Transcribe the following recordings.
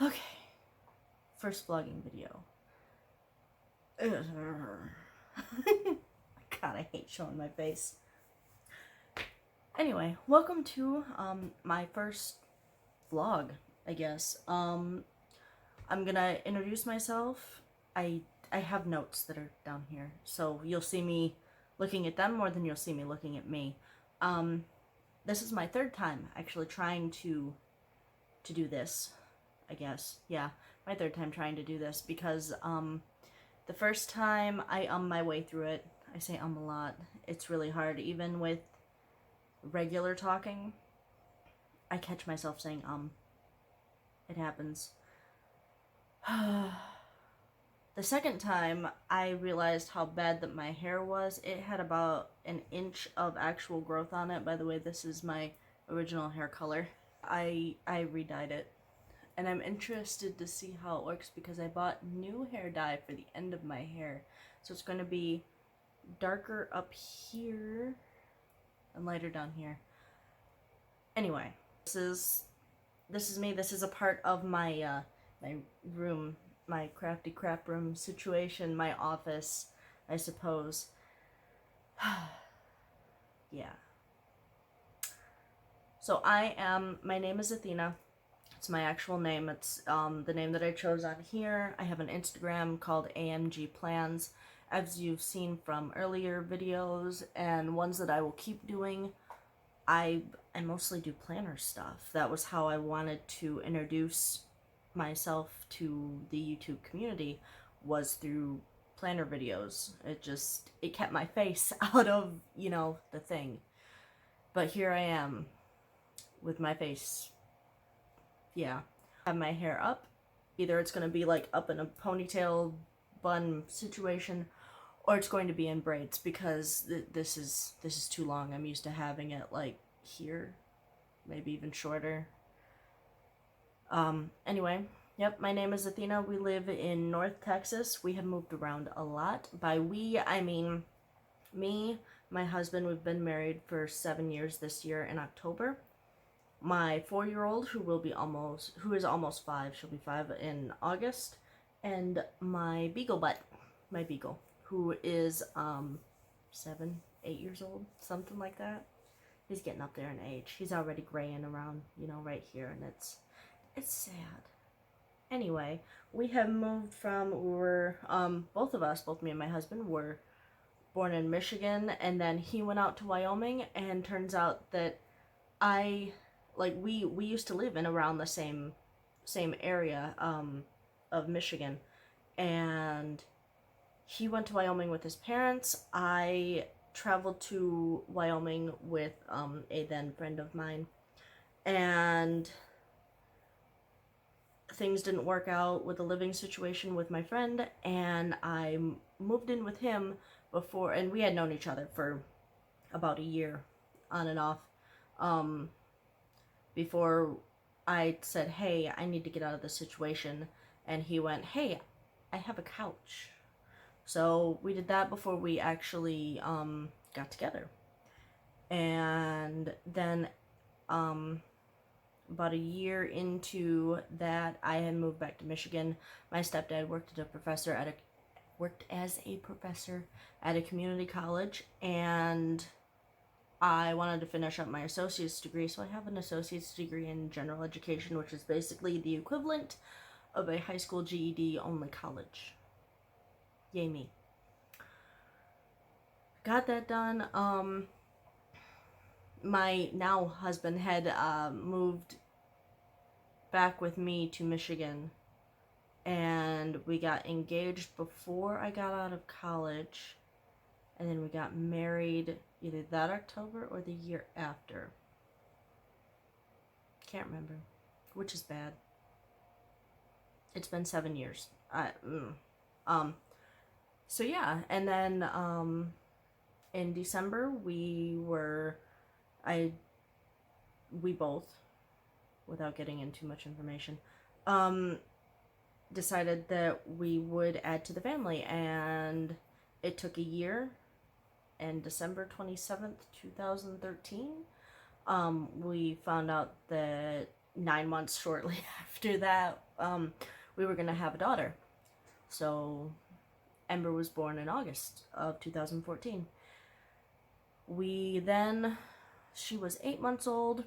Okay, first vlogging video. God, I hate showing my face. Anyway, welcome to my first vlog, I guess. I'm gonna introduce myself. I have notes that are down here, so you'll see me looking at them more than you'll see me looking at me. This is my third time actually trying to do this, I guess. Yeah, my third time trying to do this because the first time I my way through it. I say a lot. It's really hard even with regular talking. I catch myself saying It happens. The second time, I realized how bad that my hair was. It had about an inch of actual growth on it. By the way, this is my original hair color. I redyed it. And I'm interested to see how it works because I bought new hair dye for the end of my hair. So it's going to be darker up here and lighter down here. Anyway, this is me. This is a part of my my room, my crafty crap room situation, my office, I suppose. Yeah. So my name is Athena. It's my actual name. It's the name that I chose on here. I have an Instagram called AMG Plans. As you've seen from earlier videos and ones that I will keep doing, I mostly do planner stuff. That was how I wanted to introduce myself to the YouTube community, was through planner videos. It kept my face out of, the thing. But here I am with my face. Yeah. I have my hair up. Either it's going to be like up in a ponytail bun situation, or it's going to be in braids because this is too long. I'm used to having it like here, maybe even shorter. Anyway, yep, my name is Athena. We live in North Texas. We have moved around a lot. By we, I mean me, my husband. We've been married for 7 years this year in October. My 4-year-old, who is almost 5, she'll be 5 in August, and my beagle butt, my beagle, who is 7, 8 years old, something like that. He's getting up there in age. He's already graying around, right here, and it's sad. Anyway, we have moved both of us, both me and my husband, were born in Michigan, and then he went out to Wyoming, and turns out that we used to live in around the same area of Michigan, and he went to Wyoming with his parents. I traveled to Wyoming with a then friend of mine, and things didn't work out with the living situation with my friend, and I moved in with him before, and we had known each other for about a year on and off. Before I said, hey, I need to get out of this situation, and he went, hey, I have a couch. So we did that before we actually got together. And then about a year into that, I had moved back to Michigan. My stepdad worked as a professor at a community college, and I wanted to finish up my associate's degree, so I have an associate's degree in general education, which is basically the equivalent of a high school GED, only college. Yay me. Got that done. My now husband had moved back with me to Michigan, and we got engaged before I got out of college, and then we got married either that October or the year after. Can't remember, which is bad. It's been 7 years. So yeah, and then in December we both, without getting into too much information, decided that we would add to the family, and it took a year. And December 27th, 2013, we found out that 9 months shortly after that, we were gonna have a daughter. So Ember was born in August of 2014. She was 8 months old,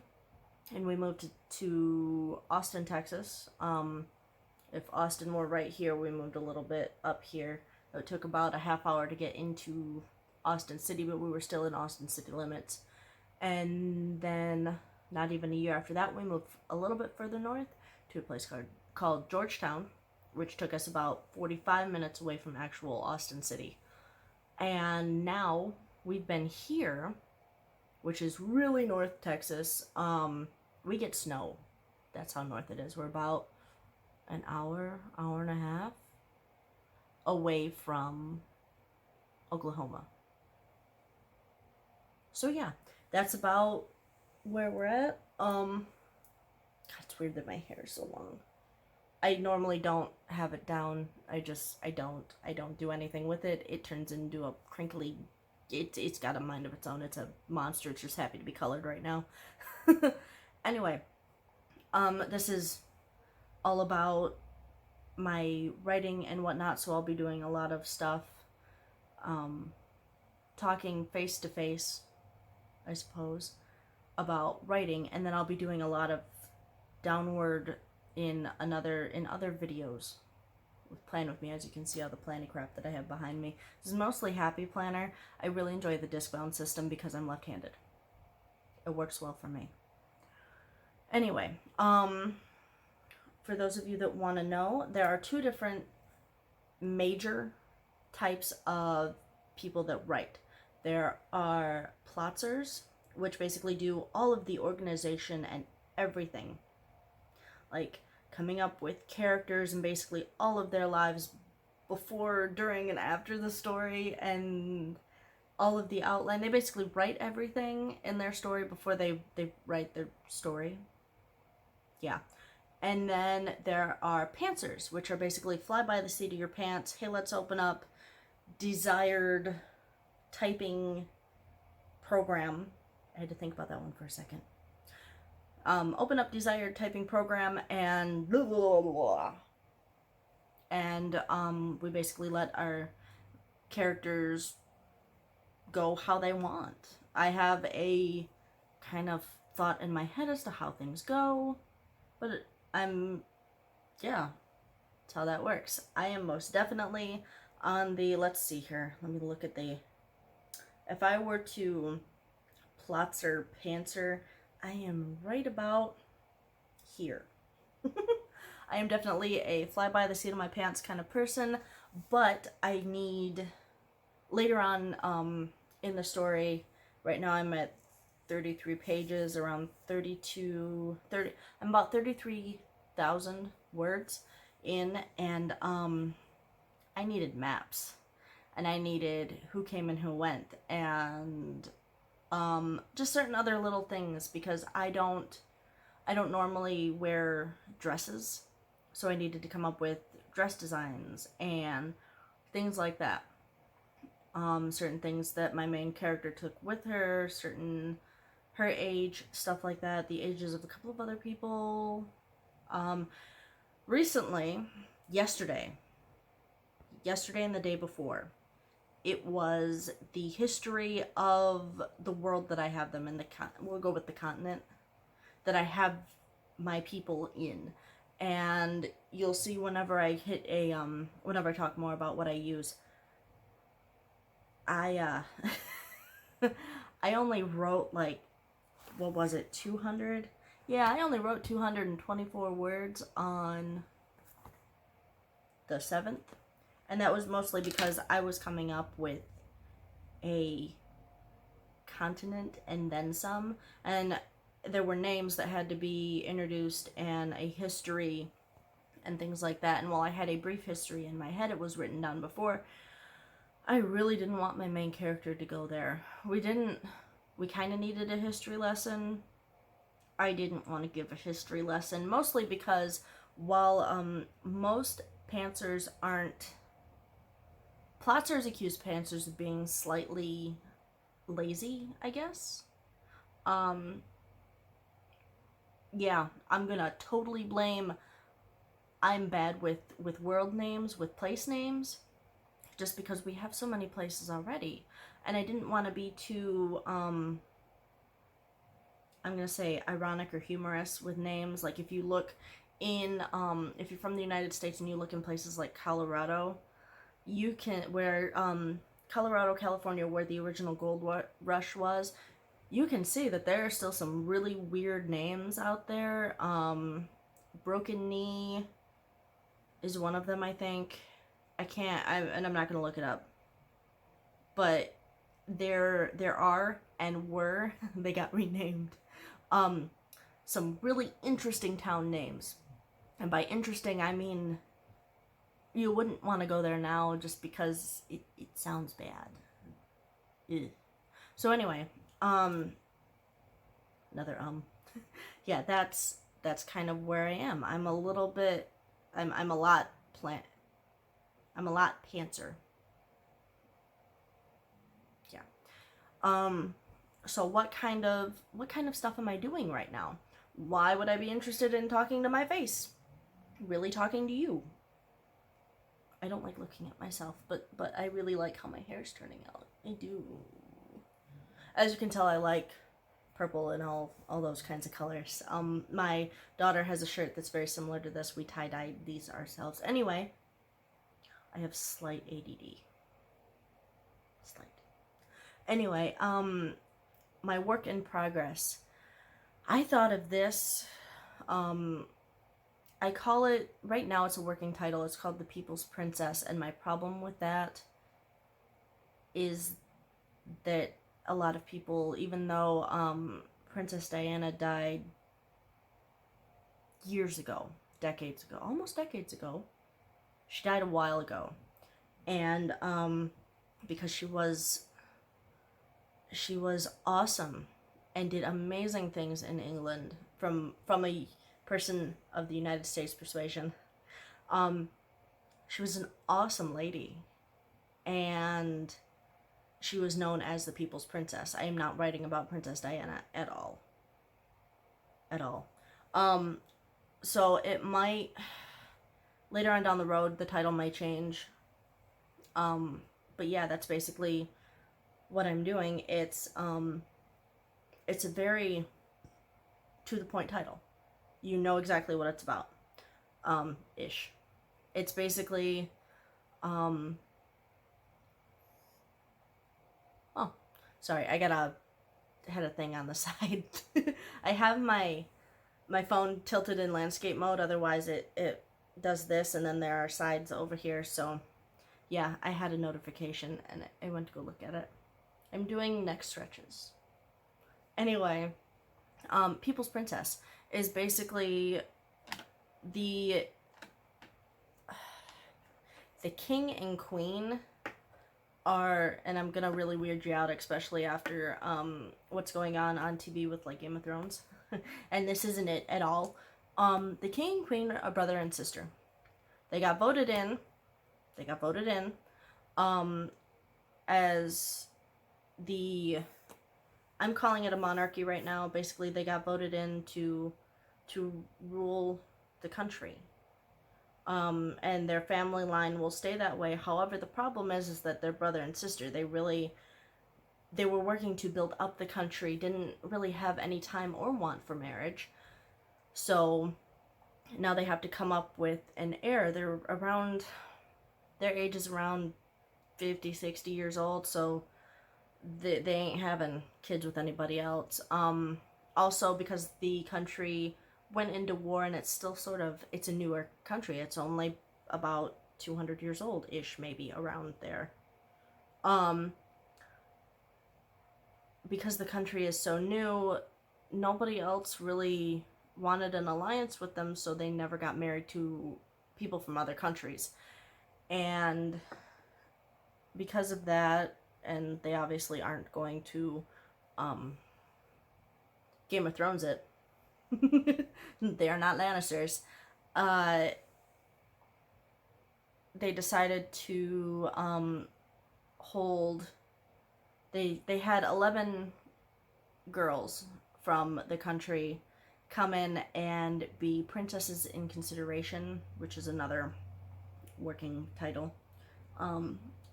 and we moved to Austin, Texas. If Austin were right here, we moved a little bit up here. It took about a half hour to get into Austin City, but we were still in Austin city limits. And then, not even a year after that, we moved a little bit further north to a place called Georgetown, which took us about 45 minutes away from actual Austin City. And now we've been here, which is really North Texas. We get snow. That's how north it is. We're about an hour and a half away from Oklahoma. So yeah, that's about where we're at. God, it's weird that my hair is so long. I normally don't have it down. I don't do anything with it. It turns into a crinkly, it's got a mind of its own. It's a monster. It's just happy to be colored right now. Anyway, this is all about my writing and whatnot, so I'll be doing a lot of stuff, talking face to face, I suppose, about writing, and then I'll be doing a lot of downward in other videos with Plan With Me. As you can see all the planny crap that I have behind me. This is mostly Happy Planner. I really enjoy the disc bound system because I'm left-handed. It works well for me. Anyway, for those of you that want to know, there are two different major types of people that write. There are plotzers, which basically do all of the organization and everything. Like coming up with characters and basically all of their lives before, during, and after the story, and all of the outline. They basically write everything in their story before they write their story. Yeah. And then there are pantsers, which are basically fly by the seat of your pants. Hey, let's open up desired typing program. I had to think about that one for a second. Open up desired typing program and blah, blah, blah, blah. And we basically let our characters go how they want. I have a kind of thought in my head as to how things go, but yeah, that's how that works. I am most definitely on the, let's see here, let me look at the, if I were to plotzer, pantser, I am right about here. I am definitely a fly by the seat of my pants kind of person, but I need, later on in the story, right now I'm at 33 pages, around 30, I'm about 33,000 words in, and I needed maps, and I needed who came and who went, and just certain other little things, because I don't normally wear dresses, so I needed to come up with dress designs and things like that. Certain things that my main character took with her, her age, stuff like that, the ages of a couple of other people. Recently, yesterday and the day before, it was the history of the world that I have them in, we'll go with the continent that I have my people in. And you'll see whenever I hit whenever I talk more about what I use, I only wrote like, what was it, 200? Yeah, I only wrote 224 words on the 7th. And that was mostly because I was coming up with a continent and then some. And there were names that had to be introduced and a history and things like that. And while I had a brief history in my head, it was written down before, I really didn't want my main character to go there. We kind of needed a history lesson. I didn't want to give a history lesson, mostly because while most pantsers aren't... Plotzers accuse pantsers of being slightly lazy, I guess. Yeah, I'm gonna totally blame I'm bad with world names, with place names, just because we have so many places already. And I didn't want to be too, I'm going to say ironic or humorous with names. Like if you look in, if you're from the United States and you look in places like Colorado, you can, where, Colorado, California, where the original gold rush was, you can see that there are still some really weird names out there. Broken Knee is one of them, I think. And I'm not going to look it up. But there are and were, they got renamed, some really interesting town names. And by interesting, I mean you wouldn't want to go there now just because it sounds bad. Ugh. So anyway, another yeah, that's kind of where I am. I'm a little bit, I'm a lot I'm a lot pantser. Yeah. So what kind of stuff am I doing right now? Why would I be interested in talking to my face? Really talking to you. I don't like looking at myself, but I really like how my hair's turning out. I do. As you can tell, I like purple and all those kinds of colors. My daughter has a shirt that's very similar to this. We tie-dyed these ourselves. Anyway, I have slight ADD. Slight. Anyway, my work in progress. I thought of this, I call it, right now it's a working title, it's called The People's Princess, and my problem with that is that a lot of people, even though Princess Diana died years ago, decades ago, almost decades ago, she died a while ago, and because she was awesome and did amazing things in England from a person of the United States persuasion. She was an awesome lady, and she was known as the People's Princess. I am not writing about Princess Diana at all. At all. So it might, later on down the road, the title might change. But yeah, that's basically what I'm doing. It's a very to the point title. You know exactly what it's about. Ish. It's basically, oh, sorry, I had a thing on the side. I have my phone tilted in landscape mode, otherwise it does this, and then there are sides over here, so yeah, I had a notification, and I went to go look at it. I'm doing neck stretches. Anyway, People's Princess is basically the king and queen are, and I'm gonna really weird you out, especially after what's going on TV with like Game of Thrones, and this isn't it at all. The king and queen are brother and sister. They got voted in. As the, I'm calling it a monarchy right now. Basically, they got voted in to rule the country. And their family line will stay that way. However, the problem is that they're brother and sister. They were working to build up the country, didn't really have any time or want for marriage. So now they have to come up with an heir. Their age is around 50, 60 years old, so they ain't having kids with anybody else. Also, because the country went into war, and it's still it's a newer country. It's only about 200 years old-ish, maybe, around there. Because the country is so new, nobody else really wanted an alliance with them, so they never got married to people from other countries. And because of that, and they obviously aren't going to Game of Thrones it. They are not Lannisters. They decided to hold. They had 11 girls from the country come in and be princesses in consideration, which is another working title.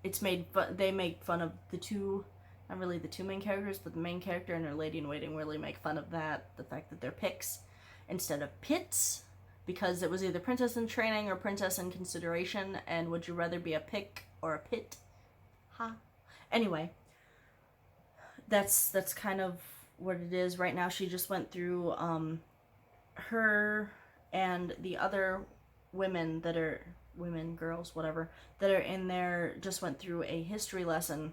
It's made they make fun of the two, not really the two main characters, but the main character and her lady in waiting really make fun of that, the fact that they're picks instead of pits, because it was either princess in training or princess in consideration, and would you rather be a pick or a pit? Ha. Anyway, that's kind of what it is right now. She just went through her and the other women that are women, girls, whatever, that are in there just went through a history lesson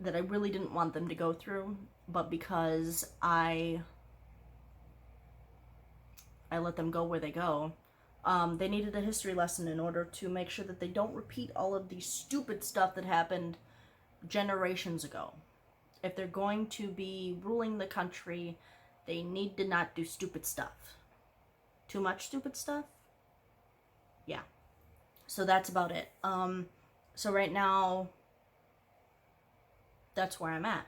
that I really didn't want them to go through, but because I let them go where they go, they needed a history lesson in order to make sure that they don't repeat all of the stupid stuff that happened generations ago. If they're going to be ruling the country, they need to not do stupid stuff. Too much stupid stuff? Yeah. So that's about it. So right now, that's where I'm at.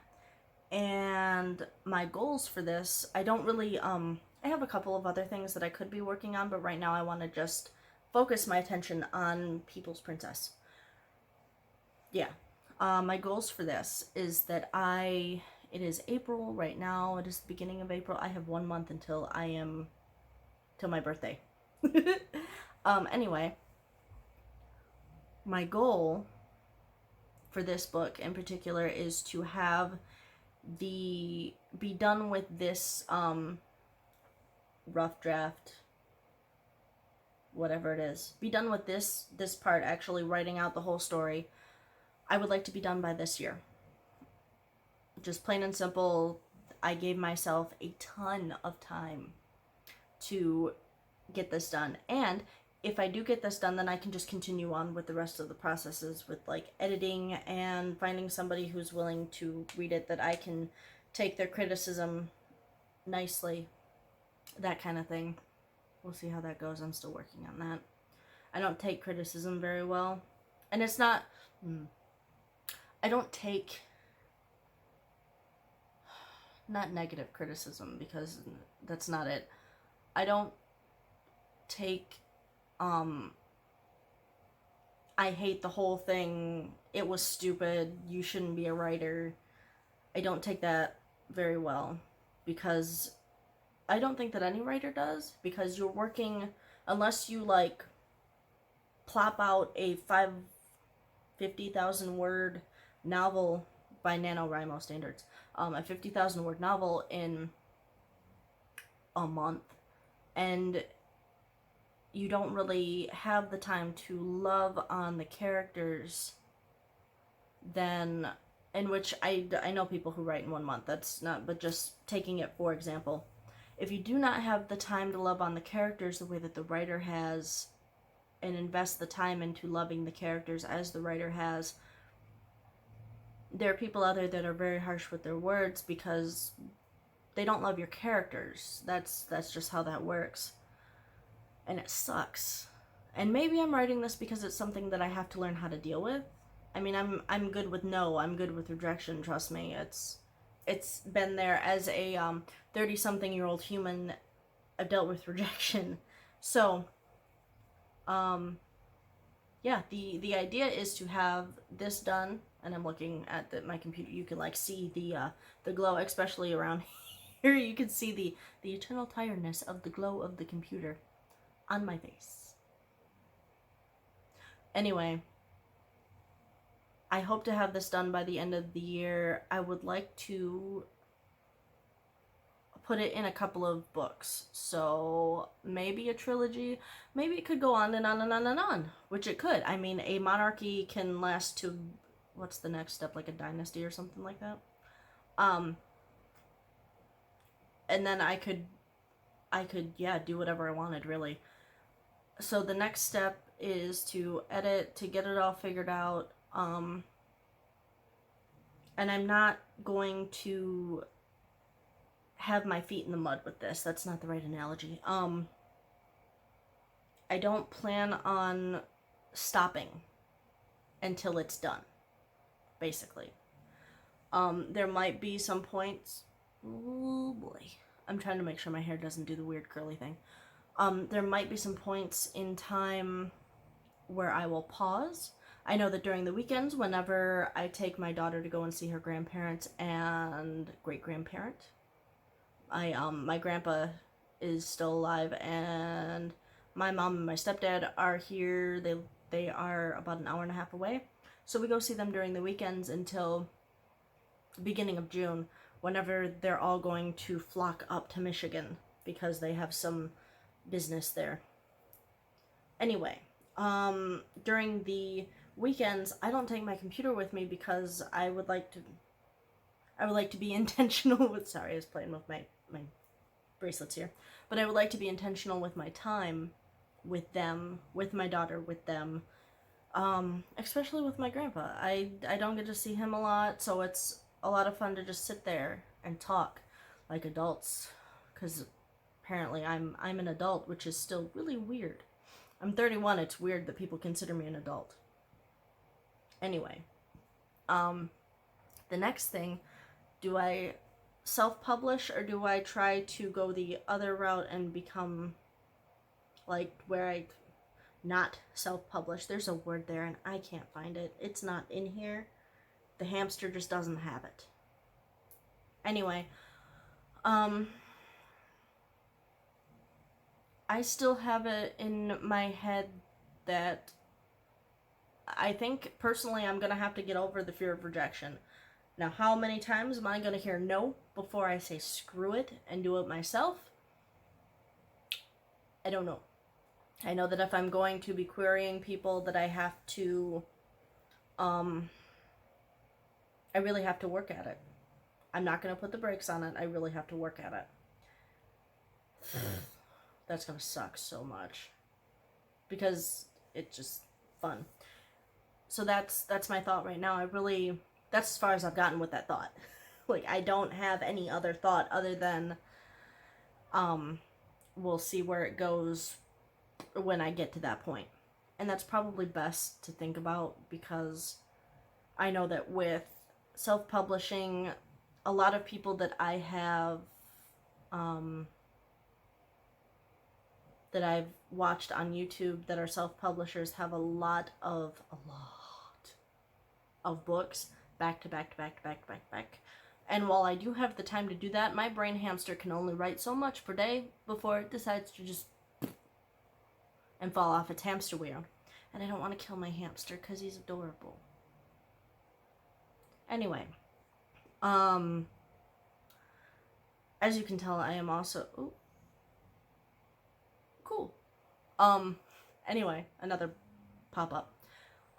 And my goals for this, I don't really, I have a couple of other things that I could be working on, but right now I want to just focus my attention on People's Princess. Yeah. My goals for this is that it is April right now. It is the beginning of April. I have 1 month until my birthday. Anyway, my goal for this book in particular is to be done with this rough draft, whatever it is. Be done with this part, actually writing out the whole story. I would like to be done by this year. Just plain and simple, I gave myself a ton of time to get this done. And if I do get this done, then I can just continue on with the rest of the processes with like editing and finding somebody who's willing to read it, that I can take their criticism nicely, that kind of thing. We'll see how that goes. I'm still working on that. I don't take criticism very well. And it's not... I don't take... Not negative criticism, because that's not it. I don't take... I hate the whole thing. It was stupid. You shouldn't be a writer. I don't take that very well, because I don't think that any writer does, because you're working, unless you like plop out a 50,000 word novel by NaNoWriMo standards, a 50,000 word novel in a month, and you don't really have the time to love on the characters, then, in which I know people who write in 1 month, that's not, but just taking it for example, if you do not have the time to love on the characters the way that the writer has, and invest the time into loving the characters as the writer has, there are people out there that are very harsh with their words because they don't love your characters. That's just how that works. And it sucks. And maybe I'm writing this because it's something that I have to learn how to deal with. I mean, I'm good with no. I'm good with rejection. Trust me. It's been there as a 30-something-year-old human. I've dealt with rejection. So, yeah. The idea is to have this done, and I'm looking at my computer. You can like see the glow, especially around here. You can see the eternal tiredness of the glow of the computer on my face. Anyway, I hope to have this done by the end of the year. I would like to put it in a couple of books. So maybe a trilogy. Maybe it could go on and on and on and on, which it could. I mean, a monarchy can last to, what's the next step, like a dynasty or something like that. And then I could, yeah, do whatever I wanted, really. So the next step is to edit, to get it all figured out. And I'm not going to have my feet in the mud with this. That's not the right analogy. I don't plan on stopping until it's done, basically. There might be some points, oh boy, I'm trying to make sure my hair doesn't do the weird curly thing. There might be some points in time where I will pause. I know that during the weekends, whenever I take my daughter to go and see her grandparents and great-grandparent, my grandpa is still alive, and my mom and my stepdad are here. They are about an hour and a half away. So we go see them during the weekends until the beginning of June, whenever they're all going to flock up to Michigan because they have some business there. Anyway, during the weekends, I don't take my computer with me because I would like to be intentional with, sorry, I was playing with my bracelets here, but I would like to be intentional with my time with them, with my daughter, with them, especially with my grandpa. I don't get to see him a lot, so it's a lot of fun to just sit there and talk like adults, because apparently I'm an adult, which is still really weird. I'm 31, it's weird that people consider me an adult. Anyway, the next thing, do I self-publish or do I try to go the other route and become like where I not self-publish? There's a word there and I can't find it. It's not in here. The hamster just doesn't have it. Anyway, I still have it in my head that I think personally I'm gonna have to get over the fear of rejection. Now, how many times am I gonna hear no before I say screw it and do it myself? I don't know. I know that if I'm going to be querying people, that I have to, I really have to work at it. I'm not gonna put the brakes on it. I really have to work at it. That's gonna suck so much because it's just fun. So that's my thought right now. That's as far as I've gotten with that thought. Like, I don't have any other thought other than, we'll see where it goes when I get to that point. And that's probably best to think about because I know that with self-publishing, a lot of people that I have, that I've watched on YouTube that are self-publishers have a lot of books back to back to back to back to back to back. And while I do have the time to do that, my brain hamster can only write so much per day before it decides to just and fall off its hamster wheel. And I don't want to kill my hamster because he's adorable. Anyway, as you can tell, I am also, ooh, cool. Anyway, another pop-up.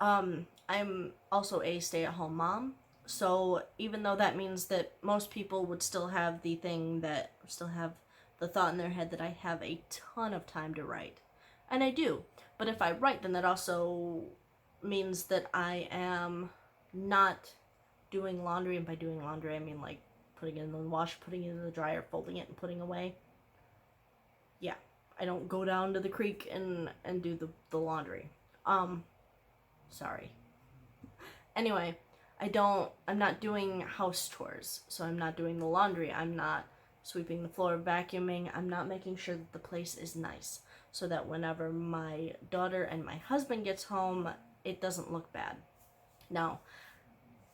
I'm also a stay-at-home mom, so even though that means that most people would still have the thought in their head that I have a ton of time to write, and I do, but if I write, then that also means that I am not doing laundry, and by doing laundry, I mean like putting it in the wash, putting it in the dryer, folding it, and putting away. Yeah, I don't go down to the creek and do the laundry. Sorry. Anyway, I'm not doing house chores, so I'm not doing the laundry, I'm not sweeping the floor, vacuuming, I'm not making sure that the place is nice, so that whenever my daughter and my husband gets home, it doesn't look bad. Now,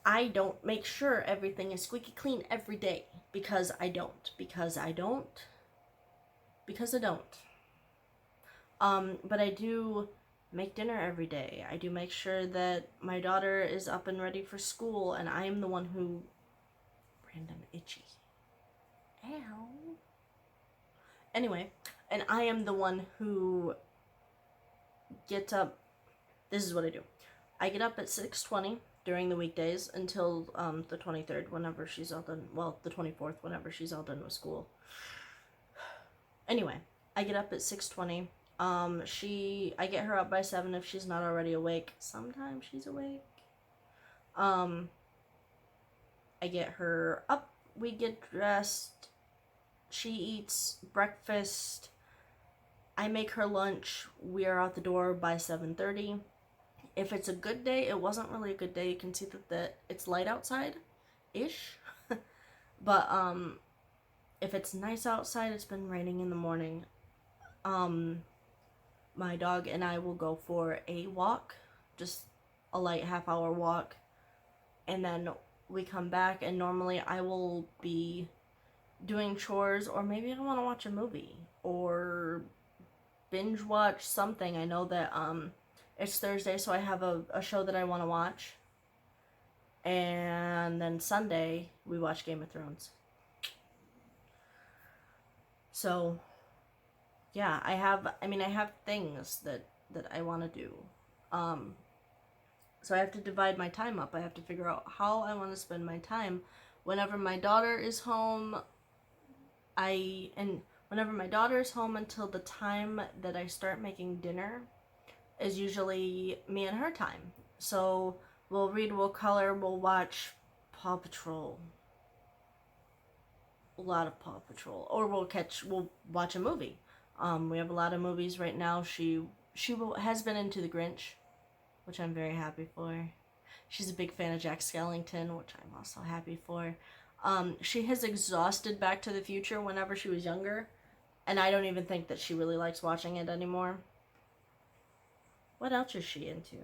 I don't make sure everything is squeaky clean every day, because I don't. But I do make dinner every day. I do make sure that my daughter is up and ready for school, and I am the one who... Random itchy. Ow. Anyway, and I am the one who gets up... This is what I do. I get up at 6:20 during the weekdays until the 23rd, whenever she's all done... Well, the 24th, whenever she's all done with school. Anyway, I get up at 6:20. I get her up by 7 if she's not already awake. Sometimes she's awake. I get her up, we get dressed, she eats breakfast, I make her lunch, we are out the door by 7:30. If it's a good day, it wasn't really a good day, you can see that it's light outside-ish. But, if it's nice outside, it's been raining in the morning, my dog and I will go for a walk, just a light half-hour walk, and then we come back, and normally I will be doing chores, or maybe I want to watch a movie or binge watch something. I know that it's Thursday, so I have a show that I want to watch, and then Sunday we watch Game of Thrones. So yeah, I have things that I want to do. So I have to divide my time up. I have to figure out how I want to spend my time. Whenever my daughter is home, whenever my daughter is home until the time that I start making dinner is usually me and her time. So we'll read, we'll color, we'll watch Paw Patrol. A lot of Paw Patrol. Or we'll watch a movie. We have a lot of movies right now. She has been into The Grinch, which I'm very happy for. She's a big fan of Jack Skellington, which I'm also happy for. She has exhausted Back to the Future whenever she was younger, and I don't even think that she really likes watching it anymore. What else is she into?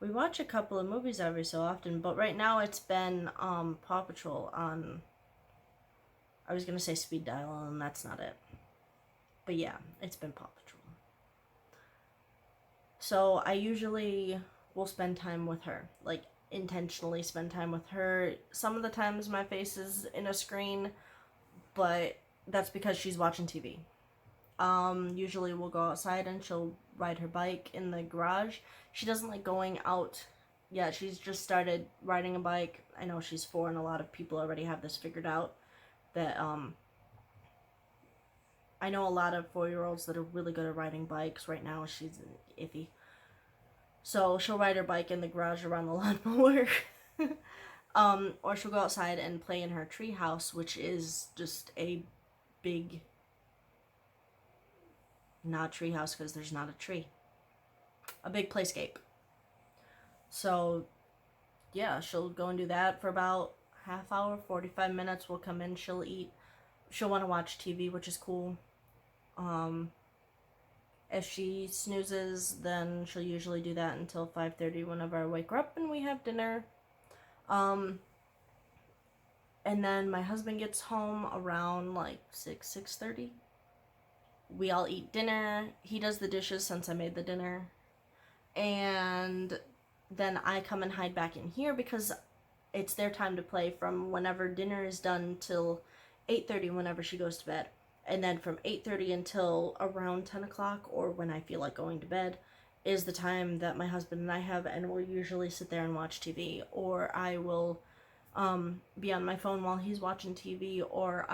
We watch a couple of movies every so often, but right now it's been Paw Patrol on, I was going to say speed dial, and that's not it. But yeah, it's been Paw Patrol. So I usually will spend time with her, like intentionally spend time with her. Some of the times my face is in a screen, but that's because she's watching TV. Usually we'll go outside and she'll ride her bike in the garage. She doesn't like going out yet. She's just started riding a bike. I know she's 4 and a lot of people already have this figured out, that I know a lot of 4-year-olds that are really good at riding bikes. Right now she's iffy. So she'll ride her bike in the garage around the lawnmower. Or she'll go outside and play in her tree house, which is just a big, not tree house because there's not a tree. A big playscape. So yeah, she'll go and do that for about half hour, 45 minutes. We'll come in, she'll eat. She'll want to watch TV, which is cool. If she snoozes, then she'll usually do that until 5:30 whenever I wake her up and we have dinner. And then my husband gets home around like 6:30. We all eat dinner. He does the dishes since I made the dinner. And then I come and hide back in here because it's their time to play from whenever dinner is done till 8:30 whenever she goes to bed. And then from 8:30 until around 10 o'clock, or when I feel like going to bed, is the time that my husband and I have, and we'll usually sit there and watch TV. Or I will be on my phone while he's watching TV, or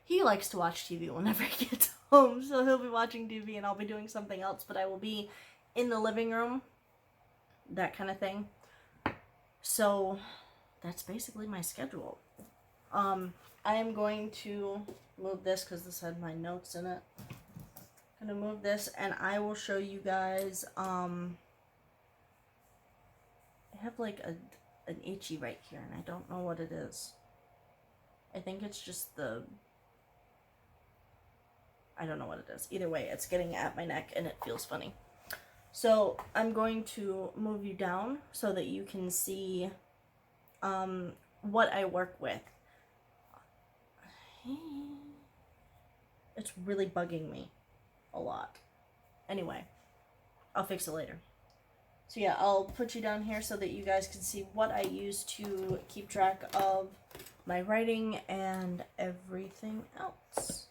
he likes to watch TV whenever he gets home, so he'll be watching TV and I'll be doing something else, but I will be in the living room, that kind of thing. So that's basically my schedule. I am going to move this because this had my notes in it. I'm going to move this and I will show you guys, I have like an itchy right here and I don't know what it is. I think it's just I don't know what it is. Either way, it's getting at my neck and it feels funny. So I'm going to move you down so that you can see what I work with. It's really bugging me a lot. Anyway, I'll fix it later. So yeah, I'll put you down here so that you guys can see what I use to keep track of my writing and everything else.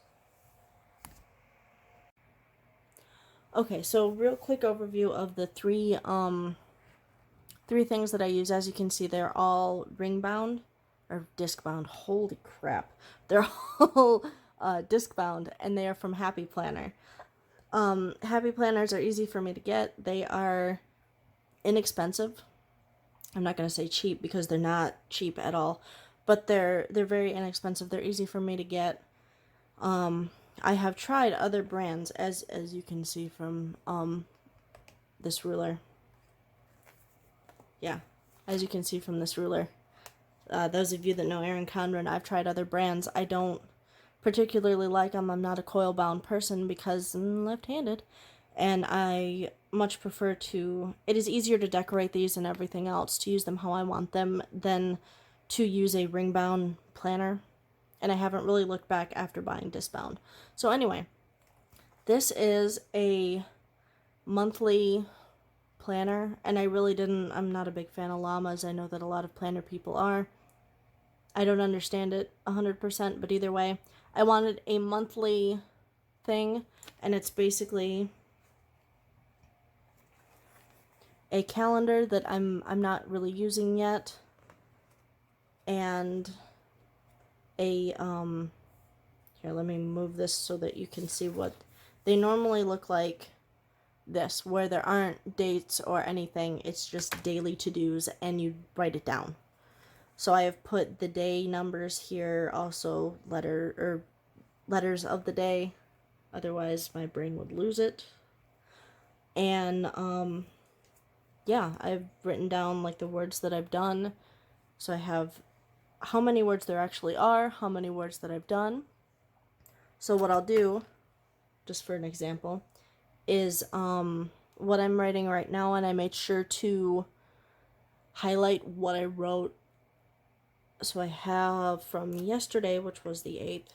Okay, so real quick overview of the three things that I use. As you can see, they're all ring bound or disc bound. Holy crap. They're all disc bound and they are from Happy Planner. Happy Planners are easy for me to get. They are inexpensive. I'm not going to say cheap because they're not cheap at all, but they're very inexpensive. They're easy for me to get. I have tried other brands, as you can see from this ruler. Yeah, as you can see from this ruler, Those of you that know Erin Condren, I've tried other brands. I don't particularly like them. I'm not a coil bound person because I'm left-handed, and I much prefer to, it is easier to decorate these and everything else, to use them how I want them, than to use a ring bound planner. And I haven't really looked back after buying disc bound. So anyway, this is a monthly planner, and I'm not a big fan of llamas. I know that a lot of planner people are. I don't understand it 100%, but either way, I wanted a monthly thing, and it's basically a calendar that I'm not really using yet, and a here, let me move this so that you can see what they normally look like. This, where there aren't dates or anything, it's just daily to-dos, and you write it down. So I have put the day numbers here, also letters of the day, otherwise my brain would lose it. And yeah, I've written down like the words that I've done. So I have how many words there actually are, how many words that I've done. So what I'll do, just for an example, is what I'm writing right now, and I made sure to highlight what I wrote. So I have from yesterday, which was the 8th,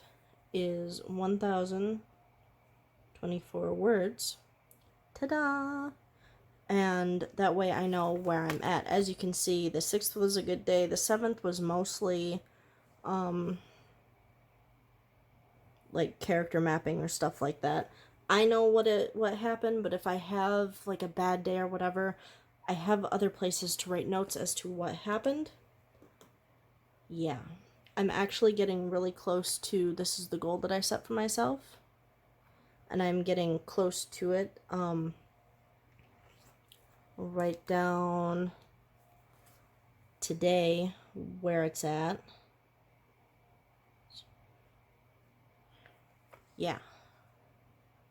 is 1,024 words. Ta-da! And that way I know where I'm at. As you can see, the 6th was a good day. The 7th was mostly like character mapping or stuff like that. I know what happened, but if I have like a bad day or whatever, I have other places to write notes as to what happened. Yeah. I'm actually getting really close to, this is the goal that I set for myself, and I'm getting close to it. Write down today where it's at. Yeah.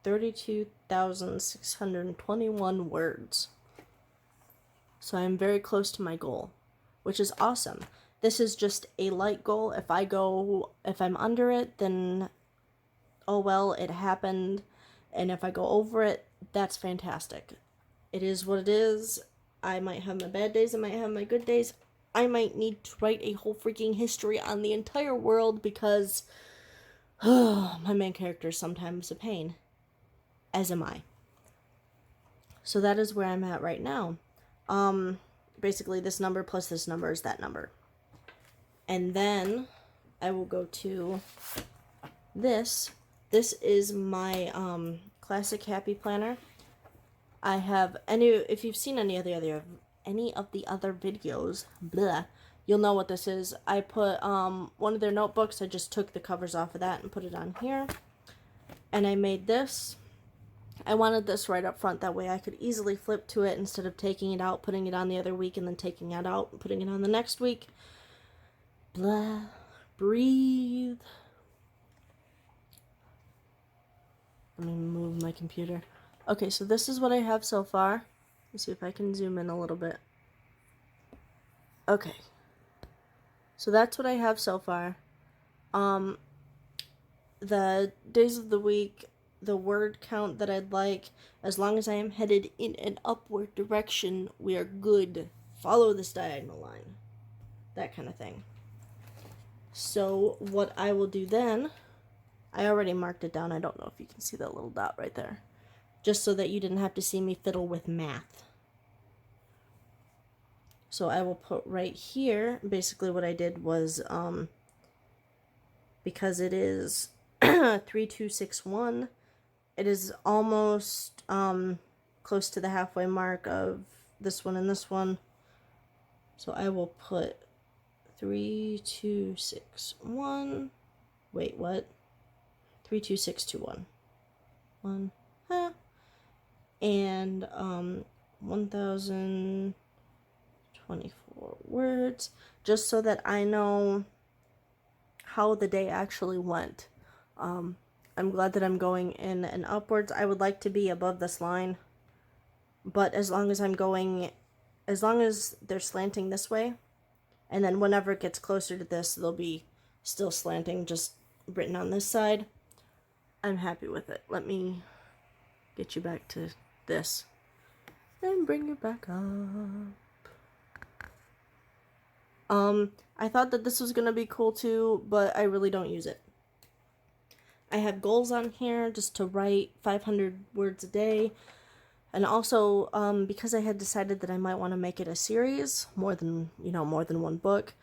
32,621 words. So I'm very close to my goal, which is awesome. This is just a light goal. If I'm under it, then oh well, it happened. And if I go over it, that's fantastic. It is what it is. I might have my bad days, I might have my good days. I might need to write a whole freaking history on the entire world because my main character is sometimes a pain. As am I. So that is where I'm at right now. Basically this number plus this number is that number. And then I will go to this. This is my classic happy planner. I have if you've seen any of the other videos, blah, you'll know what this is. I put one of their notebooks, I just took the covers off of that and put it on here. And I made this. I wanted this right up front, that way I could easily flip to it instead of taking it out, putting it on the other week, and then taking it out and putting it on the next week. Blah. Breathe. Let me move my computer. Okay, so this is what I have so far. Let's see if I can zoom in a little bit. Okay. So that's what I have so far. The days of the week, the word count that I'd like, as long as I am headed in an upward direction, we are good. Follow this diagonal line. That kind of thing. So what I will do then, I already marked it down. I don't know if you can see that little dot right there. Just so that you didn't have to see me fiddle with math. So I will put right here, basically what I did was, because it is 3261, it is almost close to the halfway mark of this one and this one. So I will put 3261. Wait, what? 32621. And 1,024 words, just so that I know how the day actually went. I'm glad that I'm going in and upwards. I would like to be above this line, but as long as they're slanting this way, And then whenever it gets closer to this, they'll be still slanting, just written on this side. I'm happy with it. Let me get you back to this and bring you back up. I thought that this was gonna be cool too, but I really don't use it. I have goals on here just to write 500 words a day. And also, because I had decided that I might want to make it a series, more than one book,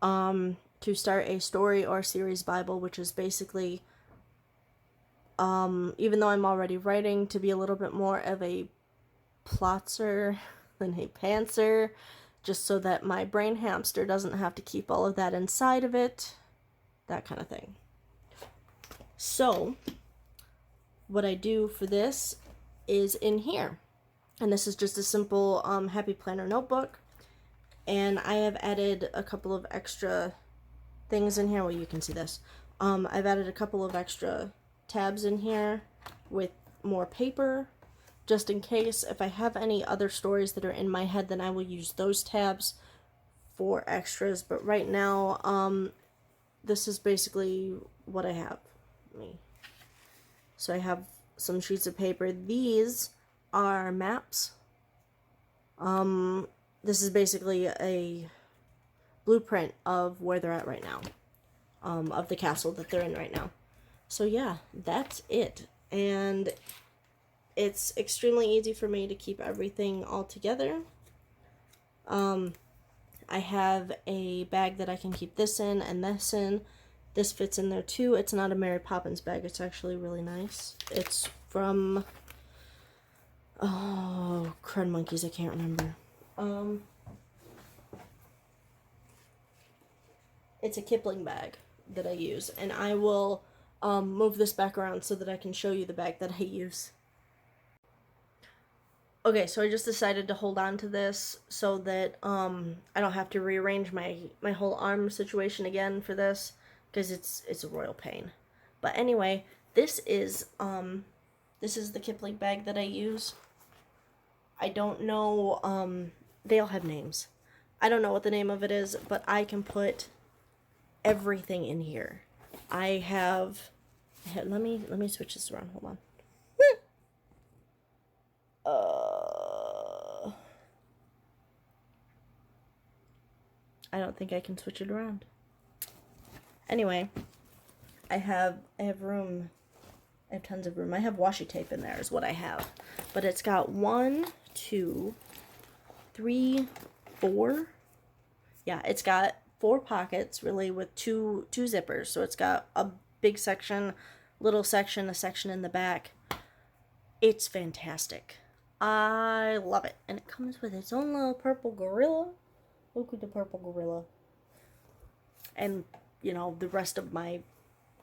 to start a story or series Bible, which is basically, even though I'm already writing, to be a little bit more of a plotzer than a pantser, just so that my brain hamster doesn't have to keep all of that inside of it, that kind of thing. So, what I do for this is in here. And this is just a simple Happy Planner notebook. And I have added a couple of extra things in here. Well, you can see this. I've added a couple of extra tabs in here with more paper, just in case. If I have any other stories that are in my head, then I will use those tabs for extras. But right now, this is basically what I have. So I have some sheets of paper. These are maps. This is basically a blueprint of where they're at right now, of the castle that they're in right now. So yeah, that's it. And it's extremely easy for me to keep everything all together. I have a bag that I can keep this in and this in. This fits in there too. It's not a Mary Poppins bag. It's actually really nice. It's from, oh, crud monkeys, I can't remember. It's a Kipling bag that I use, and I will move this back around so that I can show you the bag that I use. Okay, so I just decided to hold on to this so that I don't have to rearrange my whole arm situation again for this, because it's a royal pain. But anyway, this is the Kipling bag that I use. I don't know, they all have names. I don't know what the name of it is, but I can put everything in here. Let me switch this around. Hold on. I don't think I can switch it around. Anyway, I have room. I have tons of room. I have washi tape in there is what I have. But it's got 1, 2, 3, 4. Yeah, it's got 4 pockets, really, with two zippers. So it's got a big section, little section, a section in the back. It's fantastic. I love it. And it comes with its own little purple gorilla. Look at the purple gorilla. And, you know, the rest of my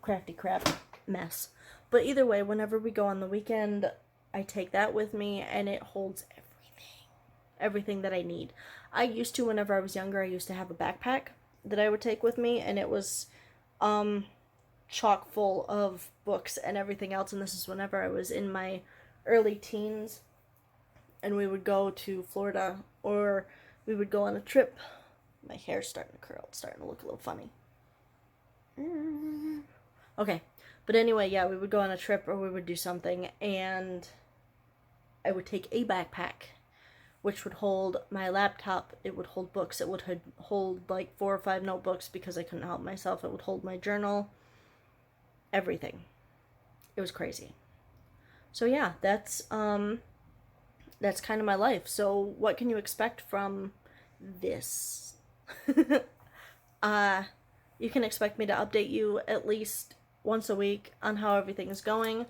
crafty crap mess. But either way, whenever we go on the weekend, I take that with me, and it holds everything that I need. I used to, whenever I was younger, I used to have a backpack that I would take with me, and it was chock full of books and everything else. And this is whenever I was in my early teens, and we would go to Florida, or we would go on a trip. My hair's starting to curl. It's starting to look a little funny. Okay, but anyway, yeah, we would go on a trip, or we would do something, and I would take a backpack, which would hold my laptop. It would hold books. It would hold like 4 or 5 notebooks because I couldn't help myself. It would hold my journal, everything. It was crazy. So yeah, that's kind of my life. So what can you expect from this? You can expect me to update you at least once a week on how everything's going.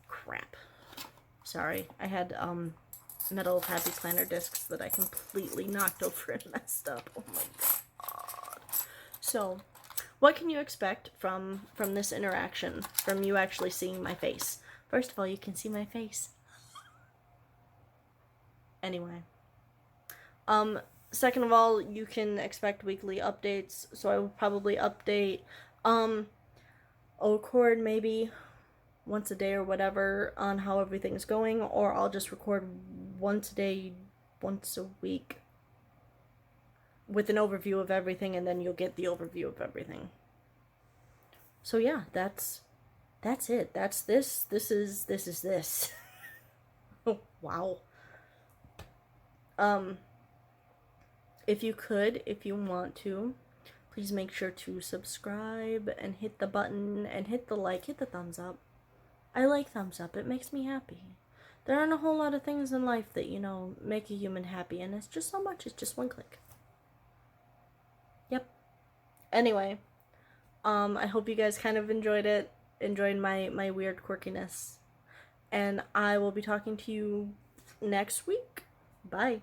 Crap. Sorry, I had metal Happy Planner discs that I completely knocked over and messed up. Oh my god. So, what can you expect from this interaction, from you actually seeing my face? First of all, you can see my face. Anyway. Second of all, you can expect weekly updates, so I will probably update, I'll record maybe once a day or whatever on how everything's going, or I'll just record once a day, once a week. with an overview of everything, and then you'll get the overview of everything. So yeah, that's it. That's this. This is this. Oh, wow. If you want to, please make sure to subscribe and hit the button and hit the like, hit the thumbs up. I like thumbs up. It makes me happy. There aren't a whole lot of things in life that, make a human happy, and it's just so much. It's just one click. Yep. Anyway, I hope you guys kind of enjoyed it, enjoyed my weird quirkiness, and I will be talking to you next week. Bye.